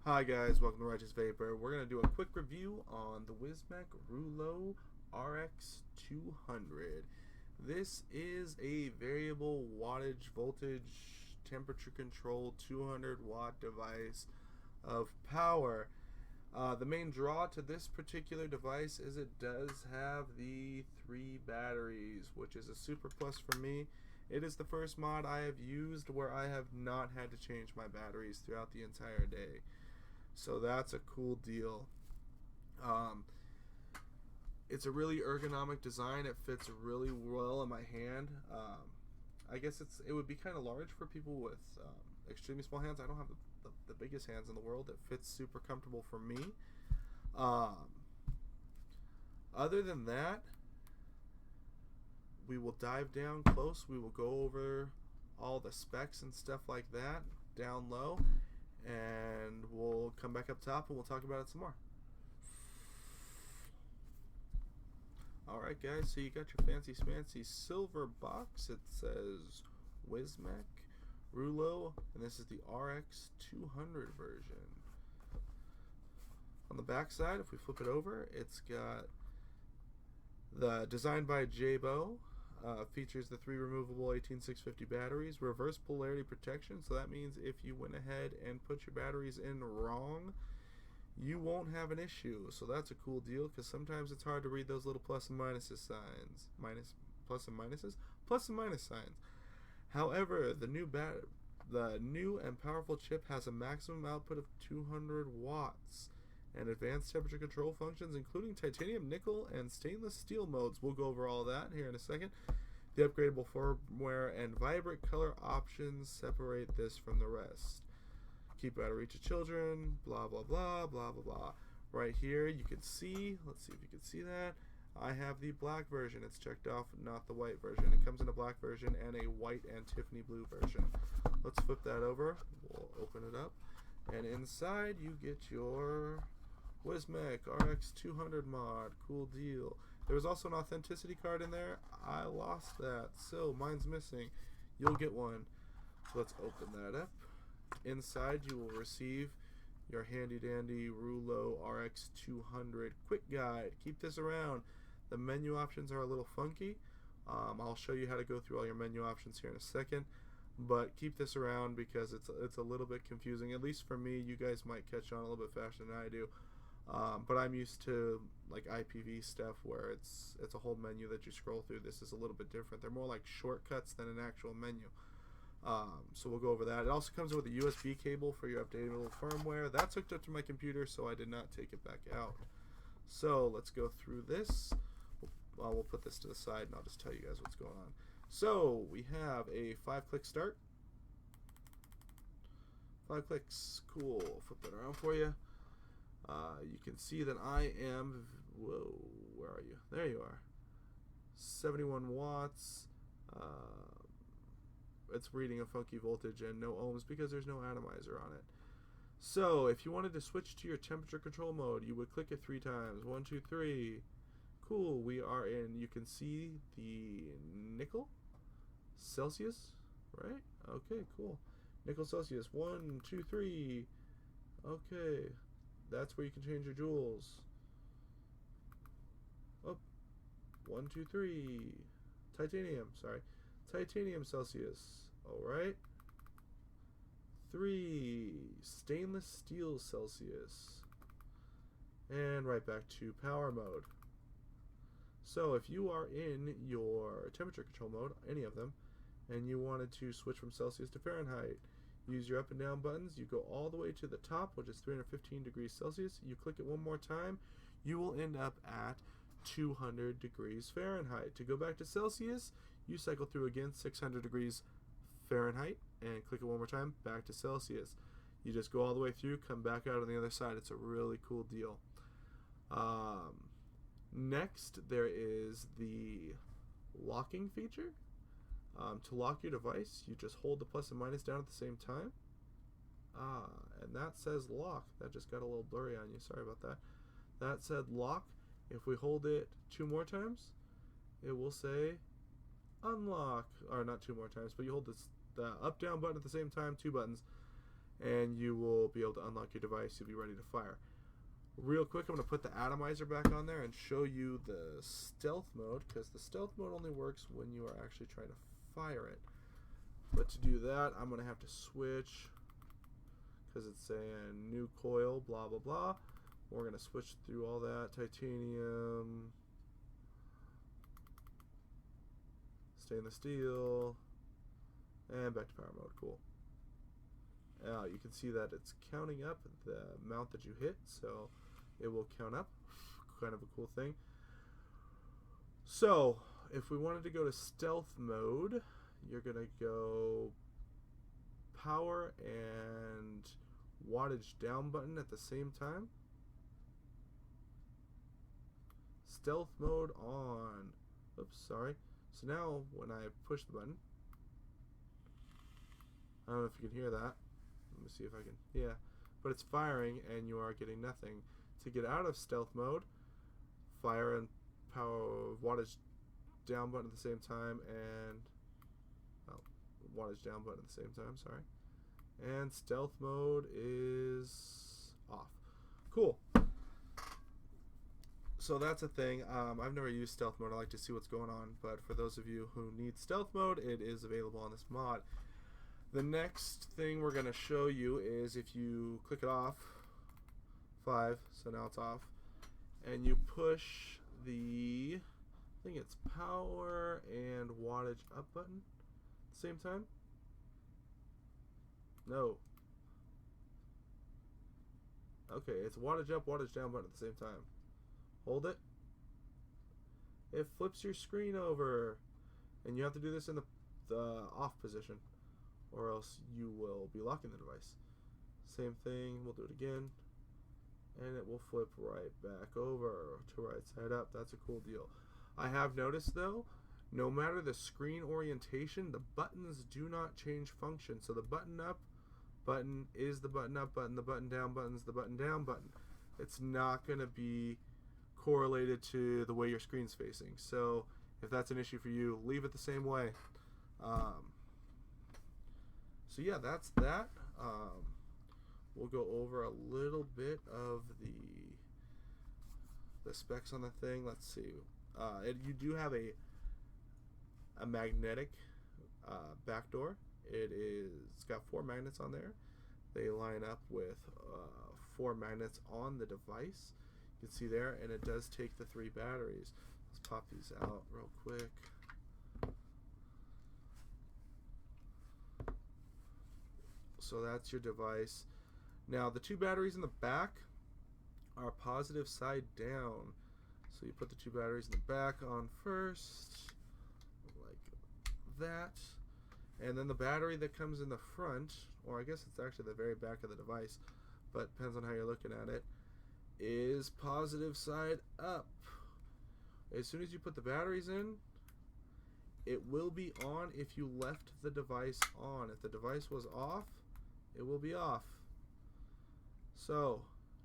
Hi guys, welcome to Righteous Vaper. We're going to do a quick review on the Wismec Reuleaux Rx200. This is a variable wattage, voltage, temperature control 200 watt device of power. The main draw to this particular device is it does have the 3 batteries, which is a super plus for me. It is the first mod I have used where I have not had to change my batteries throughout the entire day. So that's a cool deal. It's a really ergonomic design. It fits really well in my hand. I guess it would be kind of large for people with extremely small hands. I don't have the biggest hands in the world. It fits super comfortable for me. Other than that, we will dive down close. We will go over all the specs and stuff like that down low, and we'll come back up top and we'll talk about it some more. Alright guys, so you got your fancy smancy silver box. It says Wismec Reuleaux, and this is the RX200 version. On the back side, if we flip it over, it's got the designed by Jabo. Features the 3 removable 18650 batteries, reverse polarity protection, so that means if you went ahead and put your batteries in wrong, you won't have an issue. So that's a cool deal, because sometimes it's hard to read those little plus and minuses signs. Plus and minus signs. However, the new and powerful chip has a maximum output of 200 watts and advanced temperature control functions, including titanium, nickel, and stainless steel modes. We'll go over all that here in a second. The upgradable firmware and vibrant color options separate this from the rest. Keep out of reach of children, blah, blah, blah, blah, blah, blah. Right here, you can see, let's see if you can see that, I have the black version. It's checked off, not the white version. It comes in a black version and a white and Tiffany blue version. Let's flip that over. We'll open it up. And inside, you get your Wismec Rx200 mod. Cool deal. There was also an authenticity card in there. I lost that, so mine's missing. You'll get one. So let's open that up. Inside you will receive your handy dandy Reuleaux Rx200 quick guide. Keep this around. The menu options are a little funky. I'll show you how to go through all your menu options here in a second. But keep this around because it's a little bit confusing. At least for me, you guys might catch on a little bit faster than I do. But I'm used to like IPV stuff where it's a whole menu that you scroll through. This is a little bit different. They're more like shortcuts than an actual menu. So we'll go over that. It also comes with a USB cable for your updatable firmware. That's hooked up to my computer, so I did not take it back out. So let's go through this. We'll put this to the side and I'll just tell you guys what's going on. So we have a 5-click start. 5 clicks, cool. Flip that around for you. You can see that I am, whoa, where are you? There you are. 71 watts. It's reading a funky voltage and no ohms because there's no atomizer on it. So if you wanted to switch to your temperature control mode, you would click it 3 times. 1, 2, 3. Cool, we are in, you can see the nickel, Celsius, right? Okay, cool. Nickel Celsius, 1, 2, 3. Okay, that's where you can change your joules. Oh, 1, 2, 3. Titanium, sorry. Titanium Celsius, alright. 3, stainless steel Celsius. And right back to power mode. So if you are in your temperature control mode, any of them, and you wanted to switch from Celsius to Fahrenheit, use your up and down buttons. You go all the way to the top, which is 315 degrees Celsius. You click it one more time, you will end up at 200 degrees Fahrenheit. To go back to Celsius, you cycle through again 600 degrees Fahrenheit and click it one more time, back to Celsius. You just go all the way through, come back out on the other side. It's a really cool deal. Next, there is the locking feature. To lock your device, you just hold the plus and minus down at the same time. And that says lock. That just got a little blurry on you. Sorry about that. That said lock. If we hold it 2 more times, it will say unlock. Or not 2 more times, but you hold the up down button at the same time, 2 buttons, and you will be able to unlock your device. You'll be ready to fire. Real quick, I'm going to put the atomizer back on there and show you the stealth mode, because the stealth mode only works when you are actually trying to fire it. But to do that, I'm going to have to switch, because it's saying new coil, blah, blah, blah. We're going to switch through all that. Titanium, stainless steel, and back to power mode. Cool. You can see that it's counting up the amount that you hit, so it will count up. Kind of a cool thing. So, if we wanted to go to stealth mode, you're going to go power and wattage down button at the same time. Stealth mode on. Oops, sorry. So now when I push the button, I don't know if you can hear that. Let me see if I can. Yeah. But it's firing and you are getting nothing. To get out of stealth mode, fire and power wattage down button at the same time, and wattage down button at the same time, sorry. And stealth mode is off. Cool. So that's a thing. I've never used stealth mode. I like to see what's going on, but for those of you who need stealth mode, it is available on this mod. The next thing we're going to show you is if you click it off, 5, so now it's off, and you push the, I think it's power and wattage up button at the same time. No. Okay, it's wattage up, wattage down button at the same time. Hold it. It flips your screen over, and you have to do this in the off position, or else you will be locking the device. Same thing, we'll do it again, and it will flip right back over to right side up. That's a cool deal. I have noticed though, no matter the screen orientation, the buttons do not change function. So the button up button is the button up button, the button down button is the button down button. It's not going to be correlated to the way your screen's facing. So if that's an issue for you, leave it the same way. So yeah, that's that. We'll go over a little bit of the specs on the thing. Let's see. You do have a magnetic back door. It's got 4 magnets on there. They line up with 4 magnets on the device. You can see there, and it does take the 3 batteries. Let's pop these out real quick. So that's your device. Now the 2 batteries in the back are positive side down. So you put the 2 batteries in the back on first, like that. And then the battery that comes in the front, or I guess it's actually the very back of the device, but depends on how you're looking at it, is positive side up. As soon as you put the batteries in, it will be on if you left the device on. If the device was off, it will be off. So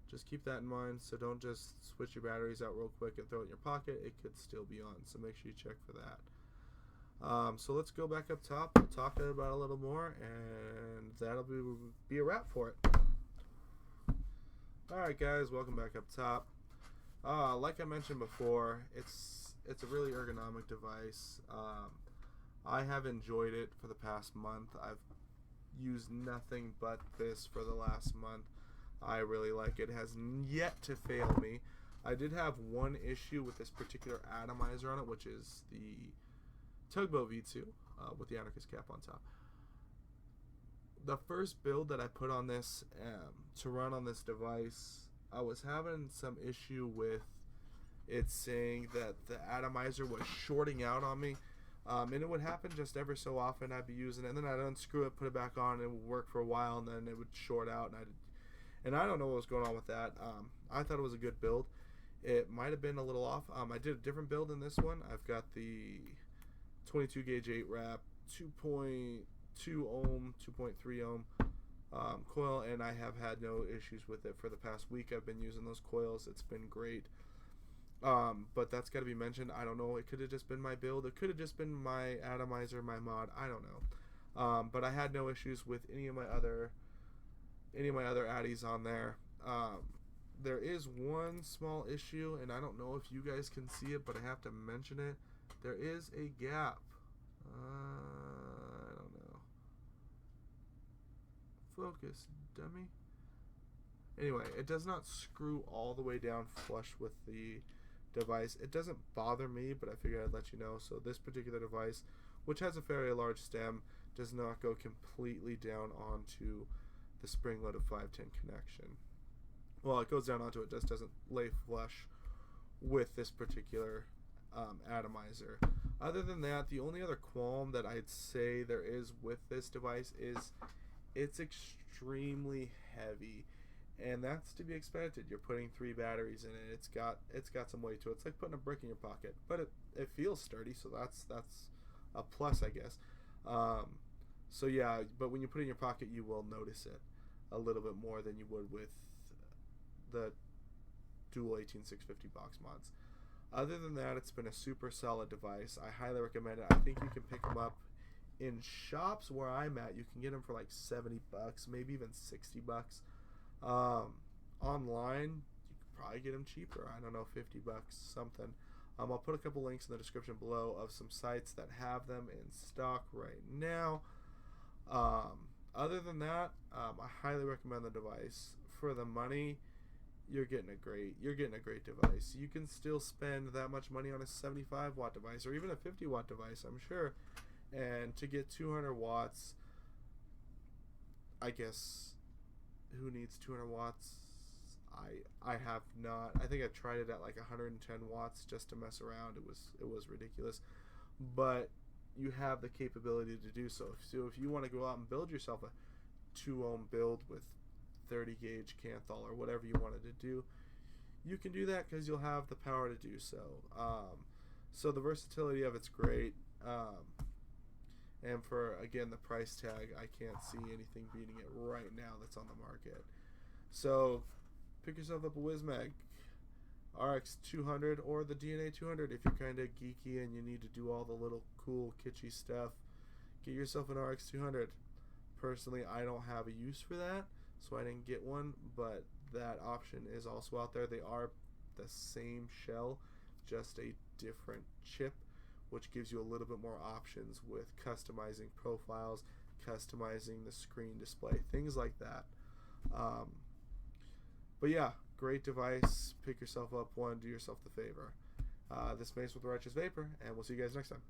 just keep that in mind. So don't just switch your batteries out real quick and throw it in your pocket. It could still be on, so make sure you check for that. So let's go back up top. We'll talk about it a little more, and that'll be a wrap for it. Alright guys, welcome back up top. Like I mentioned before, it's a really ergonomic device. I have enjoyed it for the past month. I've used nothing but this for the last month. I really like it. It has yet to fail me. I did have one issue with this particular atomizer on it, which is the Tugboat V2 with the anarchist cap on top. The first build that I put on this to run on this device, I was having some issue with it saying that the atomizer was shorting out on me. And it would happen just ever so often. I'd be using it, and then I'd unscrew it, put it back on, and it would work for a while, and then it would short out, and I don't know what was going on with that. I thought it was a good build. It might have been a little off. I did a different build in this one. I've got the 22 gauge 8 wrap, 2.2 ohm, 2.3 ohm coil, and I have had no issues with it for the past week. I've been using those coils. It's been great. But that's got to be mentioned. I don't know. It could have just been my build. It could have just been my atomizer, my mod. I don't know. But I had no issues with any of my other any of my other addies on there. There is one small issue, and I don't know if you guys can see it, but I have to mention it. There is a gap. I don't know. Focus, dummy. Anyway, it does not screw all the way down flush with the device. It doesn't bother me, but I figured I'd let you know. So this particular device, which has a fairly large stem, does not go completely down onto the spring-loaded 510 connection. Well, it goes down onto it, just doesn't lay flush with this particular atomizer. Other than that, the only other qualm that I'd say there is with this device is it's extremely heavy, and that's to be expected. You're putting 3 batteries in it. It's got some weight to it. It's like putting a brick in your pocket, but it feels sturdy, so that's a plus, I guess. So yeah, but when you put it in your pocket, you will notice it a little bit more than you would with the dual 18650 box mods. Other than that, it's been a super solid device. I highly recommend it. I think you can pick them up in shops where I'm at. You can get them for like $70, maybe even $60. Online, you could probably get them cheaper. I don't know, $50, something. I'll put a couple links in the description below of some sites that have them in stock right now. Other than that, I highly recommend the device. For the money, you're getting a great device. You can still spend that much money on a 75 watt device or even a 50 watt device, I'm sure. And to get 200 watts, I guess, who needs 200 watts? I have not. I think I tried it at like 110 watts just to mess around. It was ridiculous. But you have the capability to do so. So if you want to go out and build yourself a 2 ohm build with 30 gauge Canthal or whatever you wanted to do, you can do that because you'll have the power to do so. So the versatility of it's great. And for, again, the price tag, I can't see anything beating it right now that's on the market. So pick yourself up a Wismec Rx200 or the DNA 200 if you're kind of geeky and you need to do all the little cool kitschy stuff. Get yourself an Rx200. Personally, I don't have a use for that, so I didn't get one, but that option is also out there. They are the same shell, just a different chip, which gives you a little bit more options with customizing profiles, customizing the screen display, things like that. But yeah, great device. Pick yourself up one, do yourself the favor. This is Mace with the Righteous Vaper, and we'll see you guys next time.